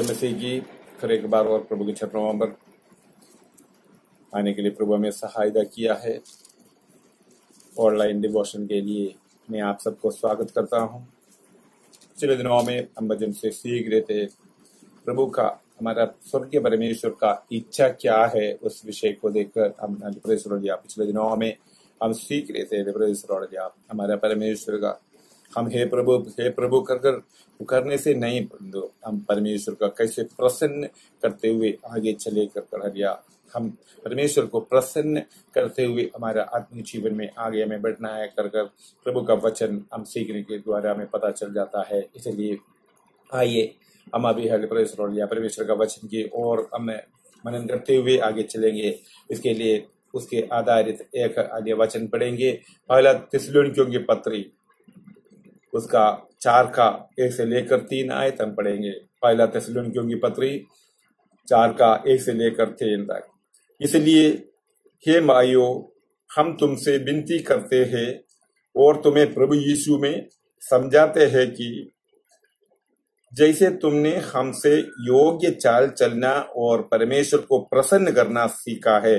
मसीह की फिर एक बार और प्रभु के चरणों पर आने के लिए प्रभु हमें सहायता किया है। ऑनलाइन डिवोशन के लिए मैं आप सबको स्वागत करता हूं। पिछले दिनों में हम भजन से सीख रहे थे प्रभु का, हमारा स्वर्गीय परमेश्वर का इच्छा क्या है, उस विषय को देखकर हम पिछले दिनों में हम सीख रहे थे हमारा परमेश्वर का हम हे प्रभु कर करने से नहीं, हम परमेश्वर का कैसे प्रसन्न करते हुए आगे चले कर हम परमेश्वर को प्रसन्न करते हुए हमारा आत्मिक जीवन में आगे हमें बढ़ना है कर प्रभु का वचन हम सीखने के द्वारा हमें पता चल जाता है। इसलिए आइए हम अभी परमेश्वर का वचन की और हम मनन करते हुए आगे चलेंगे। इसके लिए उसके आधारित एक आगे वचन पढ़ेंगे। पहला थिस्सलुनीकियों की पत्री उसका 4 का 1 से लेकर 3 आयत हम पढ़ेंगे। पहला थिस्सलुनीकियों की पत्री 4 का 1 से लेकर 3 तक। इसलिए हे माइयों, हम तुमसे विनती करते हैं और तुम्हें प्रभु यीशु में समझाते हैं कि जैसे तुमने हमसे योग्य चाल चलना और परमेश्वर को प्रसन्न करना सीखा है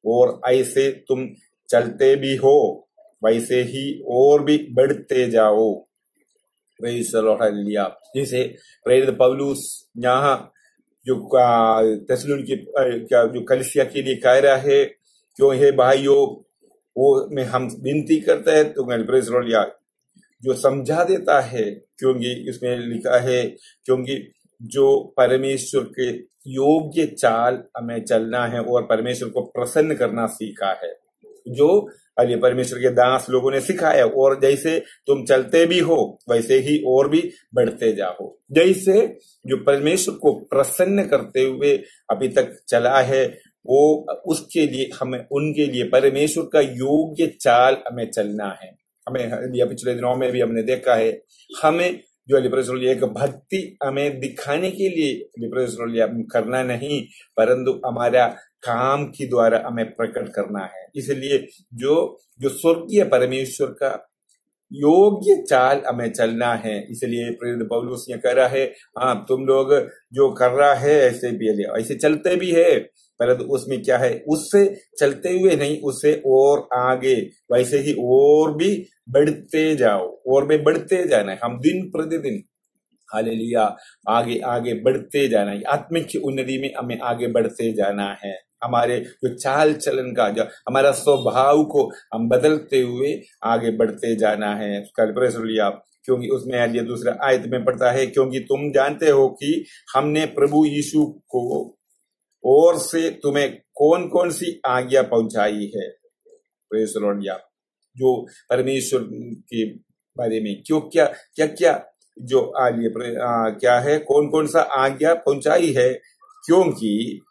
और ऐसे तुम चलते भी हो, वैसे ही और भी बढ़ते जाओ। Praise the Lord, hallelujah. जैसे प्रेरित पौलुस यहाँ जो थिस्सलुनीकी जो कलीसिया के लिए कह रहा है, क्यों हे भाइयों, वो में हम विनती करते हैं तो प्रेज़ द लॉर्ड जो समझा देता है, क्योंकि इसमें लिखा है क्योंकि जो परमेश्वर के योग्य चाल हमें चलना है और परमेश्वर को प्रसन्न करना सीखा है, जो परमेश्वर के दास लोगों ने सिखाया। और जैसे तुम चलते भी हो वैसे ही और भी बढ़ते जाओ। जैसे जो परमेश्वर को प्रसन्न करते हुए अभी तक चला है, वो उसके लिए हमें उनके लिए परमेश्वर का योग्य चाल हमें चलना है। हमें पिछले दिनों में भी हमने देखा है, हमें जो एक भक्ति हमें दिखाने के लिए करना नहीं, परंतु हमारा काम के द्वारा हमें प्रकट करना है। इसलिए जो स्वर्गीय परमेश्वर का योग्य चाल हमें चलना है। इसलिए प्रेरित पौलुस ये कह रहा है, हाँ तुम लोग जो कर रहा है ऐसे चलते भी है, परंतु उसमें क्या है, उससे चलते हुए नहीं, उससे और आगे वैसे ही और भी बढ़ते जाओ। और में बढ़ते जाना है, हम दिन प्रतिदिन हालेलुया आगे आगे बढ़ते जाना है। आत्मिक की उन्नति में हमें आगे बढ़ते जाना है। हमारे जो चाल चलन का, जो हमारा स्वभाव को हम बदलते हुए आगे बढ़ते जाना है। क्योंकि उसमें ये दूसरा आयत में पढ़ता है, क्योंकि तुम जानते हो कि हमने प्रभु यीशु को और से तुम्हें कौन कौन सी आज्ञा पहुंचाई है। प्रेज़ द लॉर्ड, जो परमेश्वर के बारे में क्यों क्या क्या क्या जो क्या है, कौन कौन सा आज्ञा पहुंचाई है। क्योंकि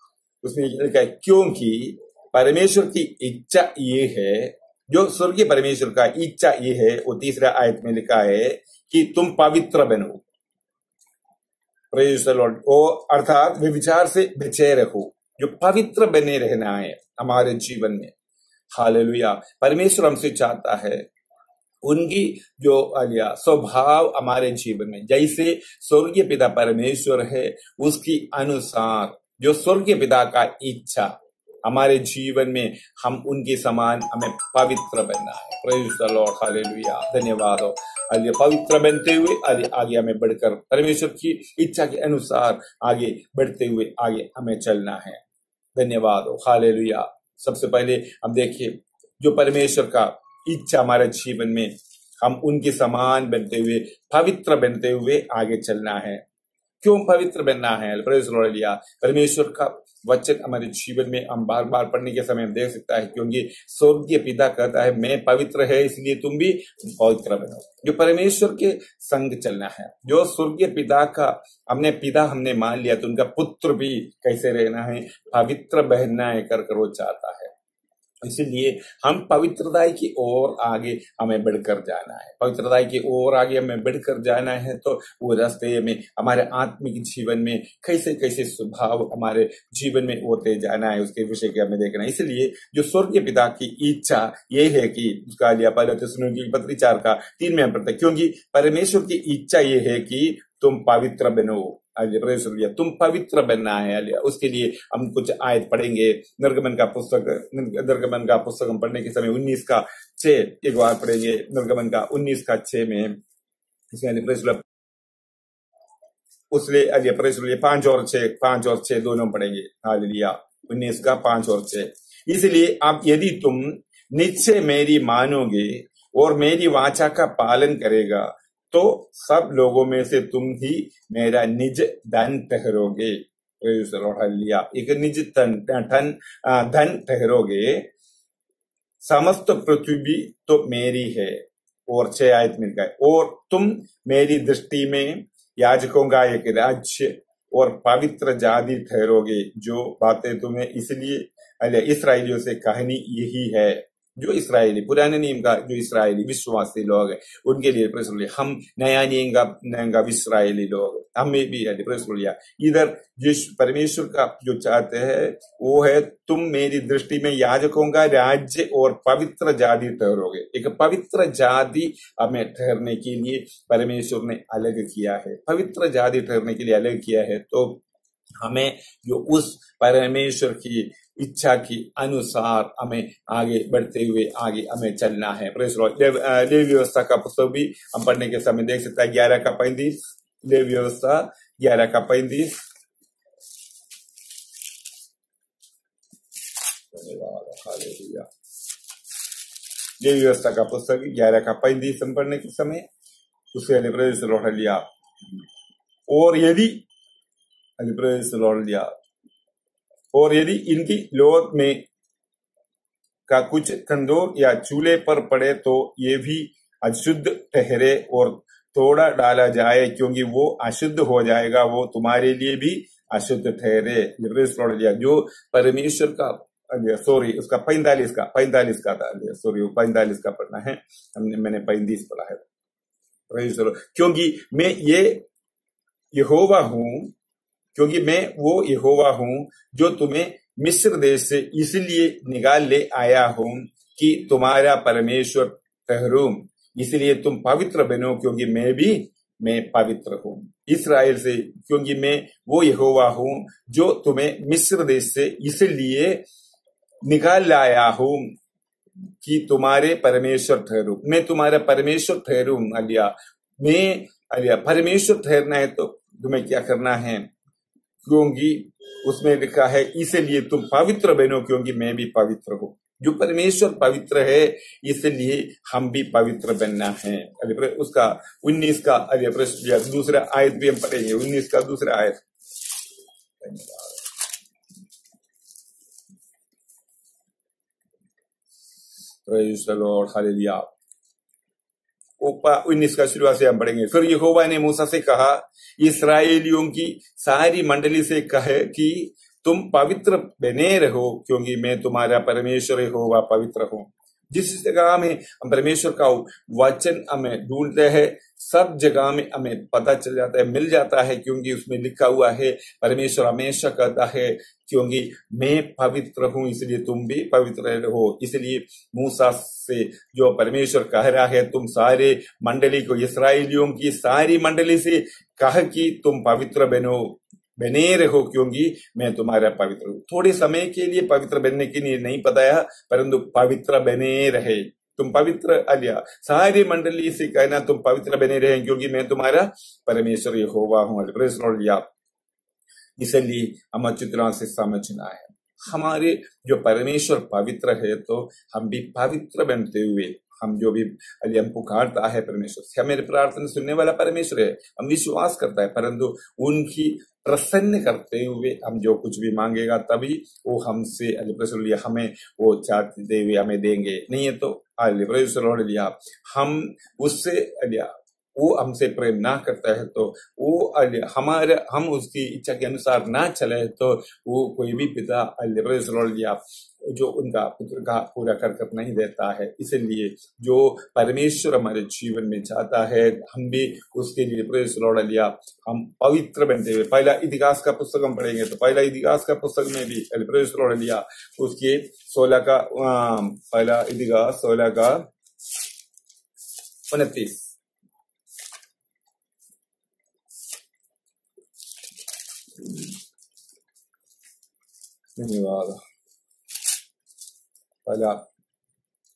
उसमें लिखा है, क्योंकि परमेश्वर की इच्छा ये है, जो स्वर्गीय परमेश्वर का इच्छा ये है, वो तीसरा आयत में लिखा है कि तुम पवित्र बनो। प्रेज़ द लॉर्ड, अर्थात व्यभिचार से बचे रहो। जो पवित्र बने रहना है हमारे जीवन में। हालेलुया। परमेश्वर हमसे चाहता है उनकी जो स्वभाव हमारे जीवन में, जैसे स्वर्गीय पिता परमेश्वर है उसकी अनुसार जो स्वर्गीय पिता का इच्छा हमारे जीवन में, हम उनके समान हमें पवित्र बनना है। Praise the Lord, hallelujah. धन्यवाद हो। पवित्र बनते हुए आगे हमें बढ़कर परमेश्वर की इच्छा के अनुसार आगे बढ़ते हुए आगे हमें चलना है। धन्यवाद हो, हालेलुया। सबसे पहले हम देखिए, जो परमेश्वर का इच्छा हमारे जीवन में, हम उनके समान बनते हुए, पवित्र बनते हुए आगे चलना है। क्यों पवित्र बनना है? Praise the Lord. परमेश्वर का वचन हमारे जीवन में हम बार बार पढ़ने के समय हम देख सकता है, क्योंकि स्वर्गीय पिता कहता है मैं पवित्र है, इसलिए तुम भी पवित्र बनो। जो परमेश्वर के संग चलना है, जो स्वर्गीय पिता का हमने मान लिया, तो उनका पुत्र भी कैसे रहना है, पवित्र बनना है कर वो चाहता है। इसलिए हम पवित्रता की ओर आगे हमें बढ़कर जाना है। पवित्रता की ओर आगे हमें बढ़कर जाना है, तो वो रास्ते में हमारे आत्मिक जीवन में कैसे कैसे स्वभाव हमारे जीवन में होते जाना है, उसके विषय के हमें देखना है। इसलिए जो स्वर्गीय पिता की इच्छा ये है कि उसका लिया पहले थिस्सलुनीकी की पत्री 4 का 3 में पढ़ते, क्योंकि परमेश्वर की इच्छा ये है कि तुम पवित्र बनो। अलिया तुम पवित्र बनना है अलिया। उसके लिए हम कुछ आयत पढ़ेंगे। निर्गमन का पुस्तक हम पढ़ने के समय 19:6 एक बार पढ़ेंगे। निर्गमन का 19:6 में इसमें उसलिए अलिया 5 और 6 दोनों पढ़ेंगे। हालेलुया। 19:5 और 6। इसलिए अब यदि तुम निश्चय मेरी मानोगे और मेरी वाचा का पालन करेगा तो सब लोगों में से तुम ही मेरा निज धन ठहरोगे। हालेलुया। एक निज धन ठहरोगे। समस्त पृथ्वी तो मेरी है। और 6 आयत मिल गए। और तुम मेरी दृष्टि में याजकों का एक राज्य और पवित्र जाति ठहरोगे। जो बातें तुम्हें इसलिए इसराइलियों से कहनी यही है। जो इसराइली पुराने नियम का जो इसराइली विश्वासी लोग हैं उनके लिए प्रश्न हम नया नियम का इसराइली लोग हमें भी प्रश्न लिया। इधर जिस परमेश्वर का जो चाहते हैं वो है तुम मेरी दृष्टि में याजकों का राज्य और पवित्र जाति ठहरोगे। एक पवित्र जाति हमें ठहरने के लिए परमेश्वर ने अलग किया है। पवित्र जाति ठहरने के लिए अलग किया है। तो हमें जो उस परमेश्वर की इच्छा की अनुसार हमें आगे बढ़ते हुए आगे हमें चलना है। लेवी व्यवस्था का पुस्तक भी हम पढ़ने के समय देख सकते हैं। 11:35 लेवी व्यवस्था 11:35। लेवी व्यवस्था का पुस्तक 11:35 हम पढ़ने के समय उसके लौट लिया। और यदि इनकी लोथ में का कुछ तंदूर या चूल्हे पर पड़े तो ये भी अशुद्ध ठहरे और थोड़ा डाला जाए क्योंकि वो अशुद्ध हो जाएगा। वो तुम्हारे लिए भी अशुद्ध ठहरे। जो परमेश्वर का उसका 45 का था। 45 का पढ़ना है। मैंने 35 पढ़ा है। क्योंकि मैं यहोवा हूँ क्योंकि मैं वो यहोवा हूँ जो तुम्हें मिस्र देश से इसलिए निकाल ले आया हूँ कि तुम्हारा परमेश्वर ठहरूं। इसलिए तुम पवित्र बनो क्योंकि मैं पवित्र हूँ। इस्राएल से क्योंकि मैं वो यहोवा हूँ जो तुम्हें मिस्र देश से इसलिए निकाल लाया हूँ कि तुम्हारे परमेश्वर ठहरूं। मैं तुम्हारा परमेश्वर ठहरूं। परमेश्वर ठहरना है तो तुम्हें क्या करना है? क्योंकि उसमें लिखा है इसलिए तुम पवित्र बनो क्योंकि मैं भी पवित्र हूँ। जो परमेश्वर पवित्र है इसलिए हम भी पवित्र बनना है। उसका 19 का दूसरा आयत भी हम पढ़ेंगे। 19 का दूसरा आयत। Praise the Lord. हालेलुया। 19 का शुरुआत से हम पढ़ेंगे। फिर यहोवा ने मूसा से कहा इस्राएलियों की सारी मंडली से कहे कि तुम पवित्र बने रहो क्योंकि मैं तुम्हारा परमेश्वर यहोवा पवित्र हूँ। जिस जगह में हम परमेश्वर का वचन हमें ढूंढते हैं सब जगह में हमें पता चल जाता है, मिल जाता है, क्योंकि उसमें लिखा हुआ है परमेश्वर हमेशा कहता है क्योंकि मैं पवित्र हूँ इसलिए तुम भी पवित्र रहो। इसलिए मूसा से जो परमेश्वर कह रहा है तुम सारे मंडली को, इसराइलियों की सारी मंडली से कह कि तुम पवित्र बने रहो क्योंकि मैं तुम्हारा पवित्र हूँ। थोड़े समय के लिए पवित्र बनने के लिए नहीं बताया, परंतु पवित्र बने रहे। तुम पवित्र अलिया सारी मंडली से कहना तुम पवित्र बने रहे क्योंकि मैं तुम्हारा परमेश्वर यहोवा हूँ। इसलिए हम अच्छी तरह से समझना है हमारे जो परमेश्वर पवित्र है तो हम भी पवित्र बनते हुए हम जो भी हम पुकारता है परमेश्वर से, हमारे प्रार्थना सुनने वाला परमेश्वर है, हम विश्वास करता है, परंतु उनकी प्रसन्न करते हुए हम जो कुछ भी मांगेगा तभी वो हमसे हमें वो चाहते हुए हमें देंगे। नहीं है तो हम उससे वो हमसे प्रेम ना करता है तो वो हम उसकी इच्छा के अनुसार ना चले तो वो कोई भी पिता जो उनका पुत्र का पूरा कर नहीं देता है। इसलिए जो परमेश्वर हमारे जीवन में चाहता है हम भी उसके लिए प्रेस लॉर्ड हम पवित्र बनते हुए। पहला इतिहास का पुस्तक हम पढ़ेंगे तो पहला इतिहास का पुस्तक में भी प्रेस लॉर्ड उसके 16 का पहला इतिहास 16 का 29 धन्यवाद। पहला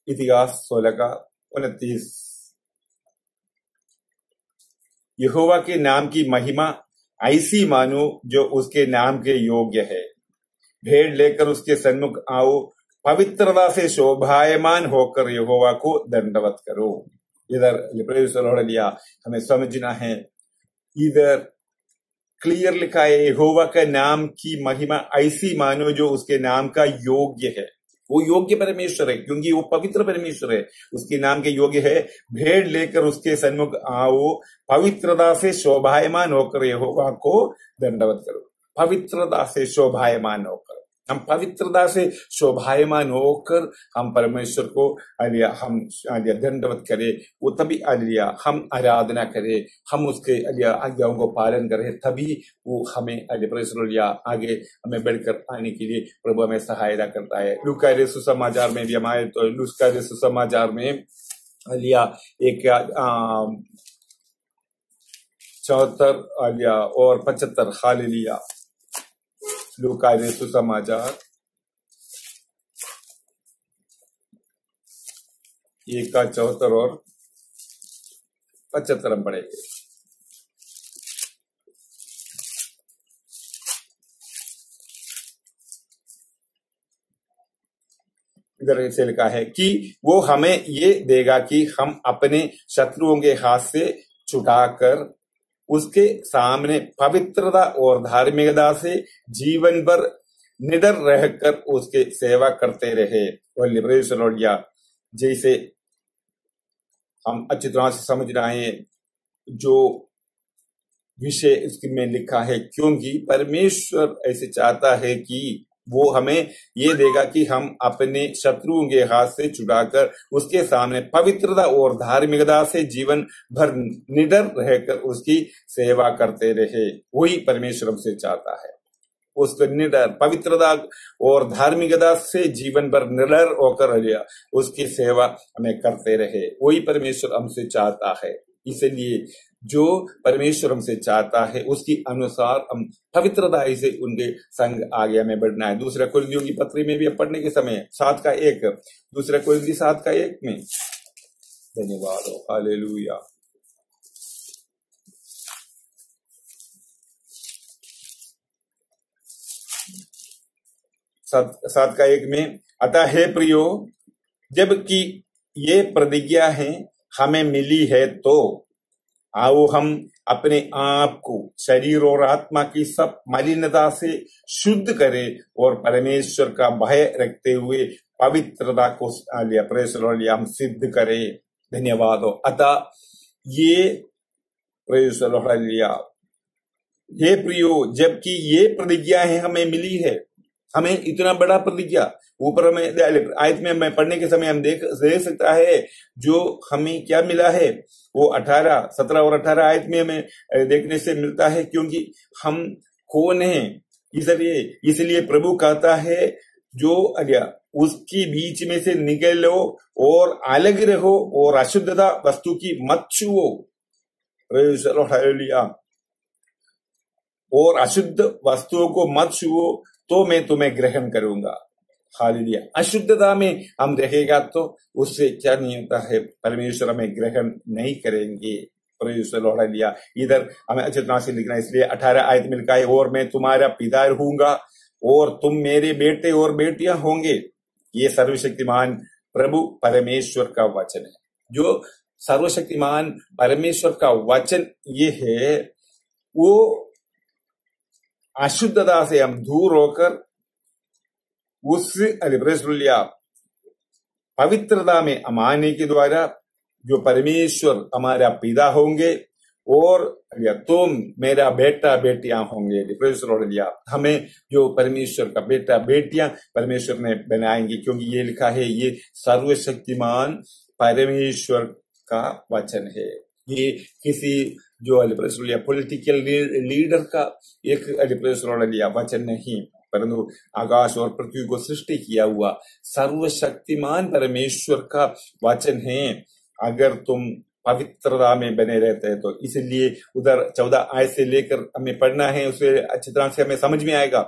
इतिहास 16 का 29। यहोवा के नाम की महिमा ऐसी मानो जो उसके नाम के योग्य है। भेड़ लेकर उसके सन्मुख आओ, पवित्रता से शोभायमान होकर यहोवा को दंडवत करो। इधर लिया हमें समझना है, इधर क्लियर लिखा है यहोवा का नाम की महिमा ऐसी मानो जो उसके नाम का योग्य है। वो योग्य परमेश्वर है क्योंकि वो पवित्र परमेश्वर है, उसके नाम के योग्य है। भेड़ लेकर उसके सन्मुख आओ, पवित्रता से शोभायमान होकर यहोवा को दंडवत करो। पवित्रता से शोभायमान होकर, हम पवित्रता से शोभायमान होकर हम परमेश्वर को हम दंडवत करें, वो तभी हम आराधना करें, हम उसके आज्ञाओं को पालन करें, तभी वो हमें परमेश्वर आगे हमें बढ़कर आने के लिए प्रभु हमें सहायता करता है। लूका सुसमाचार में भी हमारे तो लूका सुसमाचार में एक 74 और 75 हालेलुया। लूका सुसमाचार 1 का 74 और 75 हम पढ़ेंगे। इधर से लिखा है कि वो हमें ये देगा कि हम अपने शत्रुओं के हाथ से छुड़ाकर उसके सामने पवित्रता और धार्मिकता से जीवन भर निडर रहकर उसके सेवा करते रहे। और लिबरेशन जैसे हम अच्छी तरह से समझ रहे हैं जो विषय इसमें लिखा है, क्योंकि परमेश्वर ऐसे चाहता है कि वो हमें ये देगा कि हम अपने शत्रुओं के हाथ से छुड़ाकर उसके सामने पवित्रता और धार्मिकता से जीवन भर निडर रहकर उसकी सेवा करते रहे। वही परमेश्वर हमसे चाहता है, उसको निडर पवित्रता और धार्मिकता से जीवन भर निडर होकर उसकी सेवा हमें करते रहे। वही परमेश्वर हमसे चाहता है। इसलिए जो परमेश्वर हमसे चाहता है उसकी अनुसार हम पवित्रता से उनके संग आगे हमें बढ़ना है। दूसरा कोरिन्थियों की पत्री में भी अब पढ़ने के समय 7 का 1, दूसरा कोरिन्थी 7 का 1 में। धन्यवाद, हालेलुया। सात का 1 में, अतः हे प्रियो, जबकि ये प्रतिज्ञा है हमें मिली है, तो आओ हम अपने आप को शरीर और आत्मा की सब मलिनता से शुद्ध करें और परमेश्वर का भय रखते हुए पवित्रता को हम सिद्ध करें। धन्यवाद हो। अतः ये हे प्रियो, जबकि ये प्रतिज्ञा है हमें मिली है, हमें इतना बड़ा प्रतिज्ञा ऊपर में आयत में मैं पढ़ने के समय हम देख सकता है जो हमें क्या मिला है। वो 18, 17 और 18 आयत में हमें देखने से मिलता है, क्योंकि हम कौन हैं। इसलिए प्रभु कहता है जो उसके बीच में से निकलो और अलग रहो और अशुद्धता वस्तु की मत छुओ। और अशुद्ध वस्तुओं को मत छुओ, तो मैं तुम्हें ग्रहण करूंगा। हालेलुया। अशुद्धता में हम रहेगा तो उससे क्या नहीं होता है, परमेश्वर हमें ग्रहण नहीं करेंगे। हालेलुया। इधर हमें अच्छी तरह से लिखना है, इसलिए 18 आयत में लिखा है, और मैं तुम्हारा पिता रहूंगा और तुम मेरे बेटे और बेटियां होंगे। ये सर्वशक्तिमान प्रभु परमेश्वर का वचन है। जो सर्वशक्तिमान परमेश्वर का वचन ये है, वो अशुद्धता से हम दूर होकर उस पवित्रता में हम आने के द्वारा जो परमेश्वर हमारा पिता होंगे और तुम मेरा बेटा बेटियां होंगे। हमें जो परमेश्वर का बेटा बेटियां परमेश्वर ने बनाएंगे, क्योंकि ये लिखा है ये सर्वशक्तिमान परमेश्वर का वचन है। ये किसी जो पॉलिटिकल लीडर का एक वचन नहीं, परंतु आकाश और पृथ्वी को सृष्टि किया हुआ सर्वशक्तिमान परमेश्वर का वचन है। अगर तुम पवित्रता में बने रहते हैं तो इसलिए उधर 14 आयत से लेकर हमें पढ़ना है, उसे अच्छी तरह से हमें समझ में आएगा।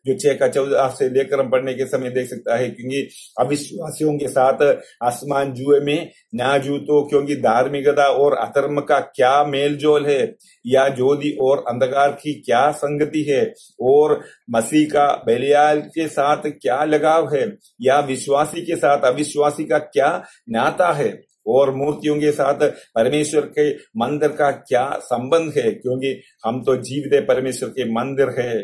जो 6 का 14 से लेकर हम पढ़ने के समय देख सकता है, क्योंकि अविश्वासियों के साथ आसमान जुए में ना जूतो, क्योंकि धार्मिकता और अधर्म का क्या मेलजोल है, या ज्योति और अंधकार की क्या संगति है, और मसीह का बलियाल के साथ क्या लगाव है, या विश्वासी के साथ अविश्वासी का क्या नाता है, और मूर्तियों के साथ परमेश्वर के मंदिर का क्या संबंध है, क्योंकि हम तो जीवित परमेश्वर के मंदिर है।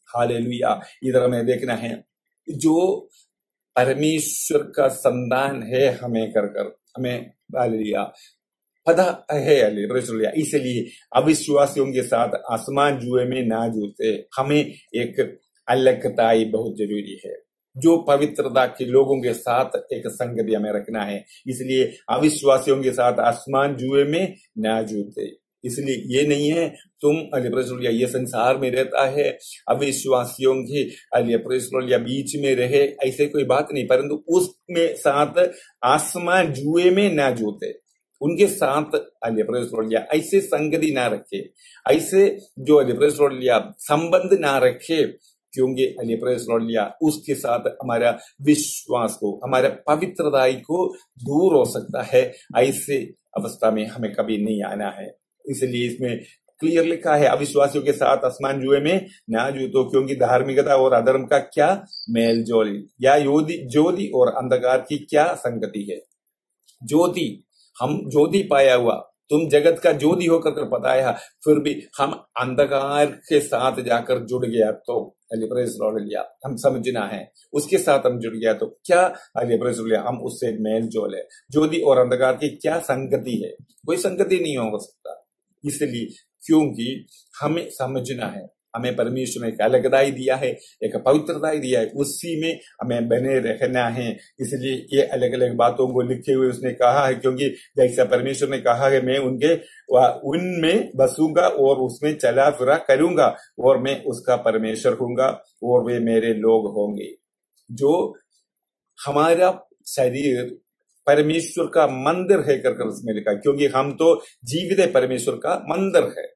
हालेलुया। इधर हमें देखना है जो परमेश्वर का संतान है हमें कर हमें हालेलुया पता है। हालेलुया। इसलिए अविश्वासियों के साथ आसमान जुए में ना जूते, हमें एक अलगताई बहुत जरूरी है। जो पवित्रता के लोगों के साथ एक संगति हमें रखना है, इसलिए अविश्वासियों के साथ आसमान जुए में ना जूते। इसलिए ये नहीं है तुम अलिया ये संसार में रहता है, अविश्वासियों के अलिया बीच में रहे, ऐसे कोई बात नहीं, परंतु उसमें साथ आसमान जुए में ना जूते, उनके साथ अलिया ऐसे संगति ना रखे, ऐसे जो अलिया संबंध ना रखे, क्योंकि अलिया उसके साथ हमारा विश्वास को, हमारा पवित्रताई को दूर हो सकता है। ऐसे अवस्था में हमें कभी नहीं आना है। इसलिए इसमें क्लियर लिखा है, अविश्वासियों के साथ आसमान जुए में ना जूतो, क्योंकि धार्मिकता और अधर्म का क्या मेलजोल, या ज्योति और अंधकार की क्या संगति है। ज्योति, हम ज्योति पाया हुआ, तुम जगत का ज्योति होकर बताया, फिर भी हम अंधकार के साथ जाकर जुड़ गया तो अलिया हम समझना है, उसके साथ हम जुड़ गया तो क्या अलिया हम उससे मेल जोल है। ज्योति और अंधकार की क्या संगति है, कोई संगति नहीं हो सकता। इसलिए क्योंकि हमें समझना है, हमें परमेश्वर ने एक अलगदाई दिया है, एक पवित्रताई दिया है, उसी में हमें बने रहना है। इसलिए ये अलग अलग बातों को लिखे हुए उसने कहा है, क्योंकि जैसा परमेश्वर ने कहा है, मैं उनमें बसूंगा और उसमें चला फिरा करूंगा, और मैं उसका परमेश्वर हूंगा और वे मेरे लोग होंगे। जो हमारा शरीर परमेश्वर का मंदिर है कर उसमें लिखा, क्योंकि हम तो जीवित परमेश्वर का मंदिर है।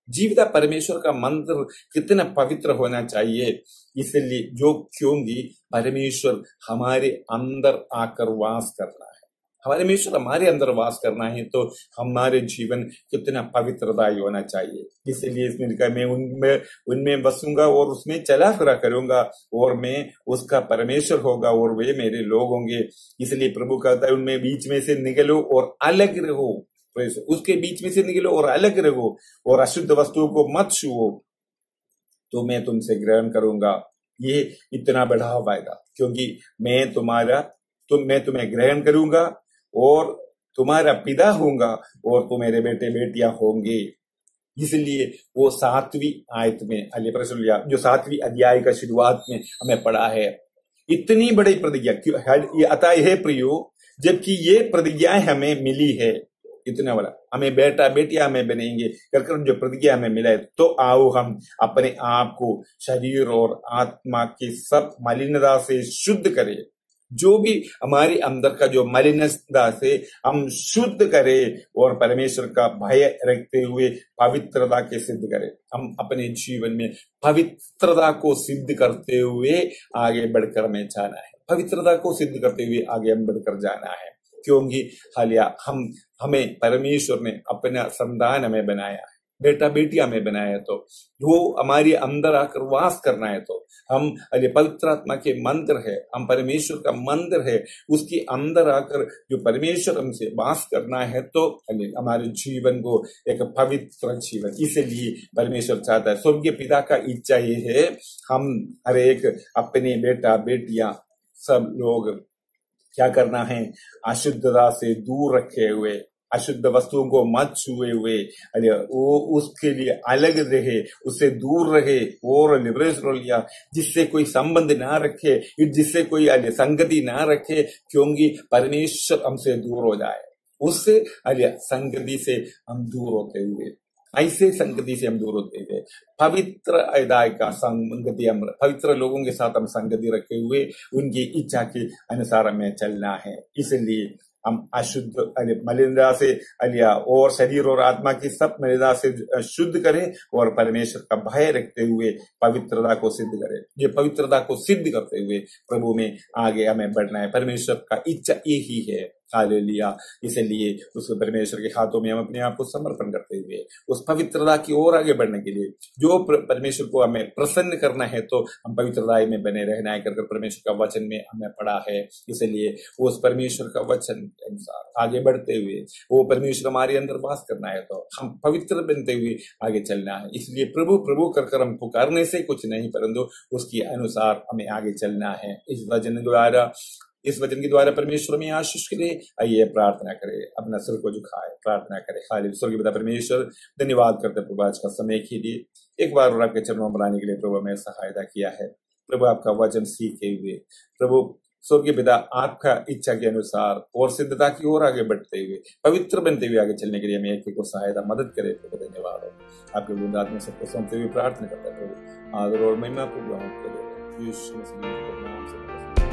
जीवित परमेश्वर का मंदिर कितना पवित्र होना चाहिए। इसलिए क्योंकि परमेश्वर हमारे अंदर आकर वास करना है, हमारे परमेश्वर हमारे अंदर वास करना है, तो हमारे जीवन कितना पवित्रदायी होना चाहिए। इसलिए इसमें लिखा, मैं उनमें बसूंगा और उसमें चला फिरा करूंगा, और मैं उसका परमेश्वर होगा और वे मेरे लोग होंगे। इसलिए प्रभु कहता है, उनमें बीच में से निकलो और अलग रहो, उसके बीच में से निकलो और अलग रहो, और अशुद्ध वस्तुओं को मत छुओ, तो मैं तुमसे ग्रहण करूंगा। ये इतना बड़ा वायदा, क्योंकि मैं तुम्हें ग्रहण करूंगा और तुम्हारा पिता होऊंगा और तुम मेरे बेटे बेटियां होंगे। इसलिए वो 7वीं आयत में अलिया जो 7वीं अध्याय का शुरुआत में हमें पढ़ा है, इतनी बड़ी प्रतिज्ञा अतः है प्रियो, जबकि ये प्रतिज्ञाएं हमें मिली है, इतना बड़ा हमें बेटा बेटियां हमें बनेंगे कर जो प्रतिज्ञा हमें मिला है, तो आओ हम अपने आप को शरीर और आत्मा की सब मलिनता से शुद्ध करें। जो भी हमारे अंदर का जो मलिनता से हम शुद्ध करें, और परमेश्वर का भय रखते हुए पवित्रता के सिद्ध करें। हम अपने जीवन में पवित्रता को सिद्ध करते हुए आगे बढ़कर हमें जाना है, पवित्रता को सिद्ध करते हुए आगे हम बढ़कर जाना है, क्योंकि हमें परमेश्वर ने अपना संतान हमें बनाया है, बेटा बेटियां हमें बनाया है, तो वो हमारे अंदर आकर वास करना है, तो हम पवित्र आत्मा के मंदिर है, हम परमेश्वर का मंदिर है, उसके अंदर आकर जो परमेश्वर हमसे वास करना है, तो हमारे जीवन को एक पवित्र जीवन, इसलिए परमेश्वर चाहता है, स्वर्गीय पिता का इच्छा ये है, हम हर एक अपने बेटा बेटियां सब लोग क्या करना है, अशुद्धता से दूर रखे हुए, अशुद्ध वस्तुओं को मत छुए हुए, वो उसके लिए अलग रहे, उससे दूर रहे, और लिया जिससे कोई संबंध ना रखे, जिससे कोई संगति ना रखे, क्योंकि परमेश्वर हमसे दूर हो जाए, उससे संगति से हम दूर होते हुए, ऐसे संगति से हम दूर होते हुए पवित्र अदाय का संगति, हम पवित्र लोगों के साथ हम संगति रखे हुए उनकी इच्छा के अनुसार हमें चलना है। इसलिए हम अशुद्ध मलिनता से अलिया और शरीर और आत्मा की सब मलिनता से शुद्ध करें और परमेश्वर का भय रखते हुए पवित्रता को सिद्ध करें। ये पवित्रता को सिद्ध करते हुए प्रभु में आगे हमें बढ़ना है। परमेश्वर का इच्छा यही है। हालेलुया। इसलिए उस परमेश्वर के हाथों में हम अपने आप को समर्पण करते हुए उस पवित्रता की ओर आगे बढ़ने के लिए, जो परमेश्वर को हमें प्रसन्न करना है, तो हम पवित्रता में बने रहना है कर परमेश्वर का वचन में हमें पढ़ा है। इसलिए उस परमेश्वर का वचन के अनुसार आगे बढ़ते हुए, वो परमेश्वर हमारे अंदर वास करना है तो हम पवित्र बनते हुए आगे चलना है। इसलिए प्रभु प्रभु कर हम पुकारने से कुछ नहीं, परंतु उसके अनुसार हमें आगे चलना है। इस वचन के द्वारा परमेश्वर में आशीष के लिए आइए प्रार्थना करें। अपना सिर को झुकाए, प्रार्थना करें। हालेलुया। स्वर्गीय पिता परमेश्वर, धन्यवाद करते प्रभु आज का समय के लिए। एक बार और आपके चरणों में बनाने के लिए प्रभु हमें सहायता किया है। प्रभु आपका वचन सीखे हुए प्रभु स्वर्गीय पिता आपका इच्छा के अनुसार और सिद्धता की ओर आगे बढ़ते हुए, पवित्र बनते हुए आगे चलने के लिए हमें एक को सहायता मदद करे। प्रभु धन्यवाद हो। आपके बुनियाद में सबको सौंपते हुए प्रार्थना करता है प्रभु। आदर और महिमा प्रभु यीशु मसीह के नाम से।